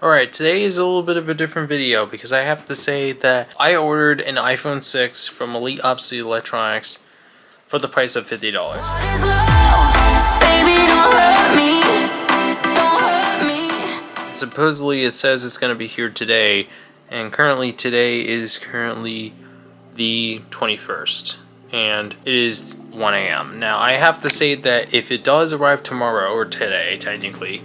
Alright, today is a little bit of a different video because I have to say that I ordered an iPhone 6 from Elite Obsolete Electronics for the price of $50. Supposedly it says it's going to be here today, and today is currently the 21st, and it is 1 a.m. Now I have to say that if it does arrive tomorrow, or today technically,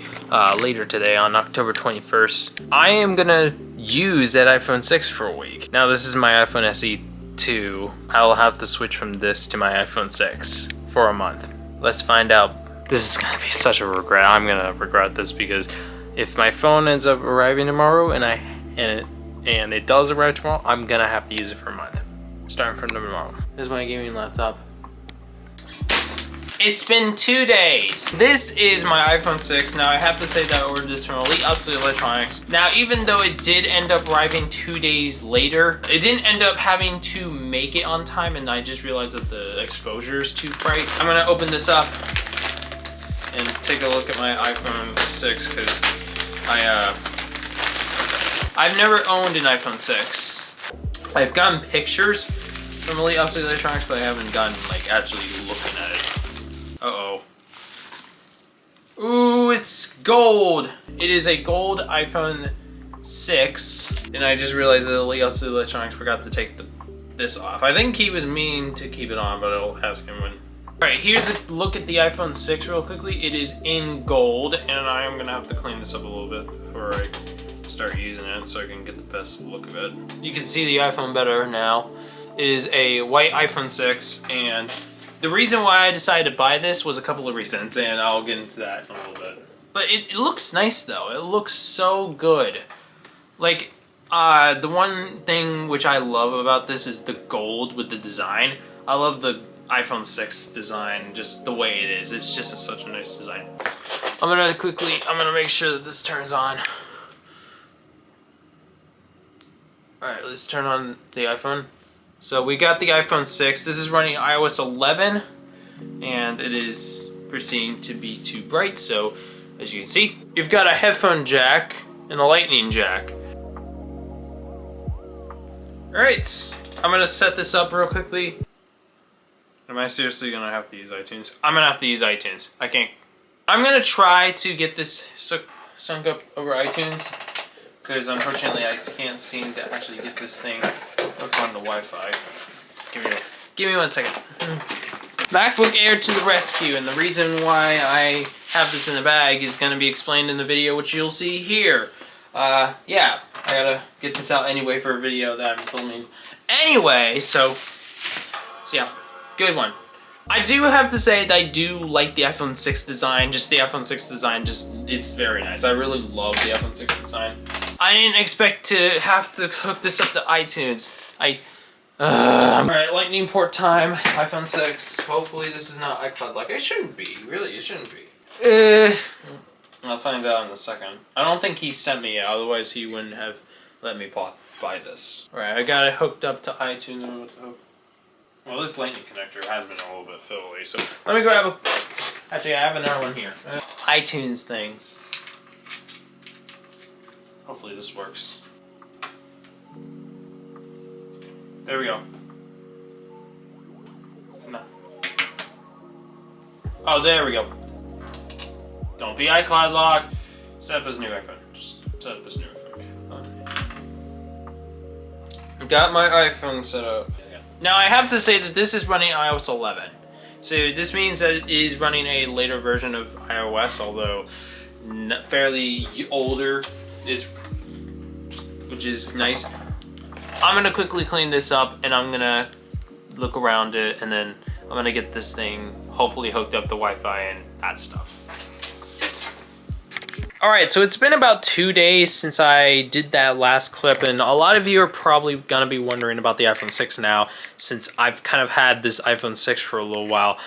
later today on October 21st, I am gonna use that iPhone 6 for a week. Now this is my iPhone SE 2. I'll have to switch from this to my iPhone 6 for a month. Let's find out. This is gonna be such a regret. I'm gonna regret this because if my phone ends up arriving tomorrow and it does arrive tomorrow, I'm gonna have to use it for a month, starting from tomorrow. This is my gaming laptop. It's been 2 days. This is my iPhone 6. Now I have to say that I ordered this from Elite Obsolete Electronics. Now even though it did end up arriving 2 days later, it didn't end up having to make it on time, and I just realized that the exposure is too bright. I'm gonna open this up and take a look at my iPhone 6 because I've never owned an iPhone 6. I've gotten pictures from Elite Obsolete Electronics, but I haven't gotten like actually looking at it. Uh-oh. Ooh, it's gold. It is a gold iPhone 6, and I just realized that Elite Obsolete Electronics forgot to take this off. I think he was meaning to keep it on, but I'll ask him when. Alright, here's a look at the iPhone 6 real quickly. It is in gold, and I am gonna have to clean this up a little bit before I start using it so I can get the best look of it. You can see the iPhone better now. It is a white iPhone 6, and the reason why I decided to buy this was a couple of reasons, and I'll get into that in a little bit. But it looks nice though. It looks so good. Like, the one thing which I love about this is the gold with the design. I love the iPhone 6 design, just the way it is. It's just such a nice design. I'm gonna make sure that this turns on. Alright, let's turn on the iPhone. So we got the iPhone 6. This is running iOS 11, and it is proceeding to be too bright, so as you can see, you've got a headphone jack and a lightning jack. Alright, I'm gonna set this up real quickly. Am I seriously gonna have to use iTunes? I'm gonna have to use iTunes. I can't. I'm gonna try to get this sunk up over iTunes, because unfortunately I can't seem to actually get this thing hooked on the Wi-Fi. Give me 1 second. MacBook Air to the rescue, and the reason why I have this in the bag is going to be explained in the video, which you'll see here. Yeah, I gotta get this out anyway for a video that I'm filming anyway, so yeah, good one. I do have to say that I do like the iPhone 6 design. Just the iPhone 6 design is very nice. I really love the iPhone 6 design. I didn't expect to have to hook this up to iTunes. Alright, lightning port time, iPhone 6. Hopefully this is not iCloud like it shouldn't be. Really, it shouldn't be. I'll find out in a second. I don't think he sent me it, otherwise he wouldn't have let me buy this. Alright, I got it hooked up to iTunes. Well, this lightning connector has been a little bit fiddly, so let me grab a... Actually, I have another one here. iTunes things. Hopefully this works. There we go. No. Oh, there we go. Don't be iCloud locked. Set up as new iPhone. Just set up as new iPhone. Okay. Got my iPhone set up. Now I have to say that this is running iOS 11. So this means that it is running a later version of iOS, although fairly older, which is nice. I'm gonna quickly clean this up, and I'm gonna look around it, and then I'm gonna get this thing hopefully hooked up to Wi-Fi and that stuff. Alright, so it's been about 2 days since I did that last clip, and a lot of you are probably gonna be wondering about the iPhone 6 now, since I've kind of had this iPhone 6 for a little while.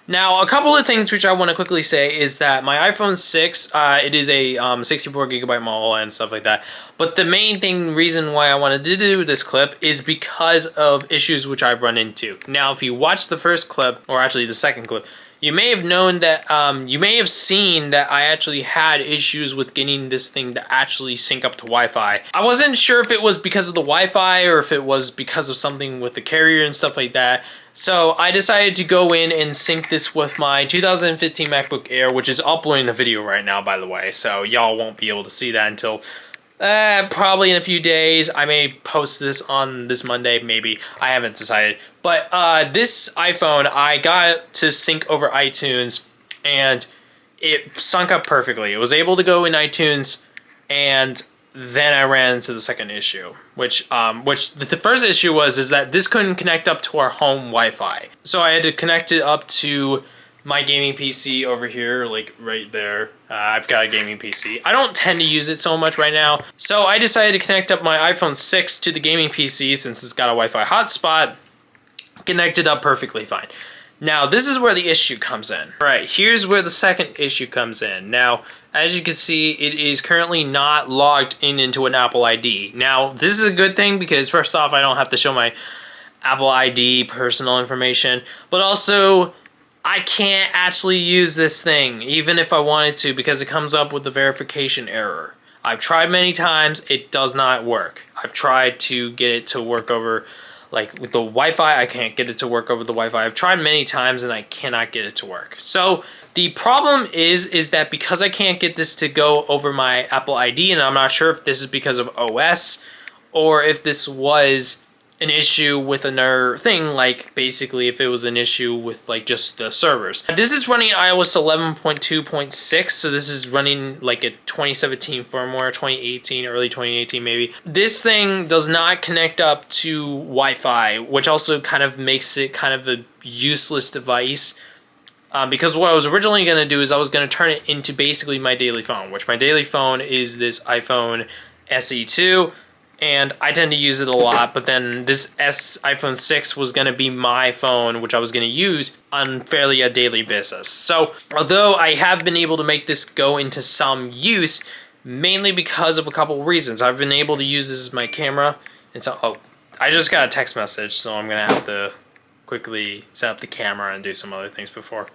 Now, a couple of things which I want to quickly say is that my iPhone 6, it is a 64GB model and stuff like that. But the main reason why I wanted to do this clip is because of issues which I've run into. Now, if you watch the first clip, or actually the second clip, you may have known that, you may have seen that I actually had issues with getting this thing to actually sync up to Wi-Fi. I wasn't sure if it was because of the Wi-Fi or if it was because of something with the carrier and stuff like that. So I decided to go in and sync this with my 2015 MacBook Air, which is uploading a video right now, by the way. So y'all won't be able to see that until probably in a few days. I may post this on this Monday, maybe. I haven't decided. But this iPhone, I got to sync over iTunes, and it sunk up perfectly. It was able to go in iTunes, and then I ran into the second issue, which the first issue is that this couldn't connect up to our home Wi-Fi. So I had to connect it up to my gaming PC over here, like right there. I've got a gaming PC. I don't tend to use it so much right now, so I decided to connect up my iPhone 6 to the gaming PC since it's got a Wi-Fi hotspot. Connected up perfectly fine. Now, this is where the issue comes in. All right, here's where the second issue comes in. Now, as you can see, it is currently not logged in into an Apple ID. Now, this is a good thing because first off, I don't have to show my Apple ID personal information, but also I can't actually use this thing, even if I wanted to, because it comes up with the verification error. I've tried many times, it does not work. I've tried to get it to work over, like with the Wi-Fi, I can't get it to work over the Wi-Fi. I've tried many times and I cannot get it to work. So the problem is that because I can't get this to go over my Apple ID, and I'm not sure if this is because of OS or if this was an issue with another thing, like basically if it was an issue with like just the servers. This is running iOS 11.2.6, so this is running like a 2017 firmware, 2018, early 2018 maybe. This thing does not connect up to Wi-Fi, which also kind of makes it kind of a useless device. Because what I was originally going to do is I was going to turn it into basically my daily phone, which my daily phone is this iPhone SE2. And I tend to use it a lot, but then this iPhone 6 was going to be my phone, which I was going to use on fairly a daily basis. So, although I have been able to make this go into some use, mainly because of a couple reasons. I've been able to use this as my camera, and so, oh, I just got a text message, so I'm going to have to quickly set up the camera and do some other things before.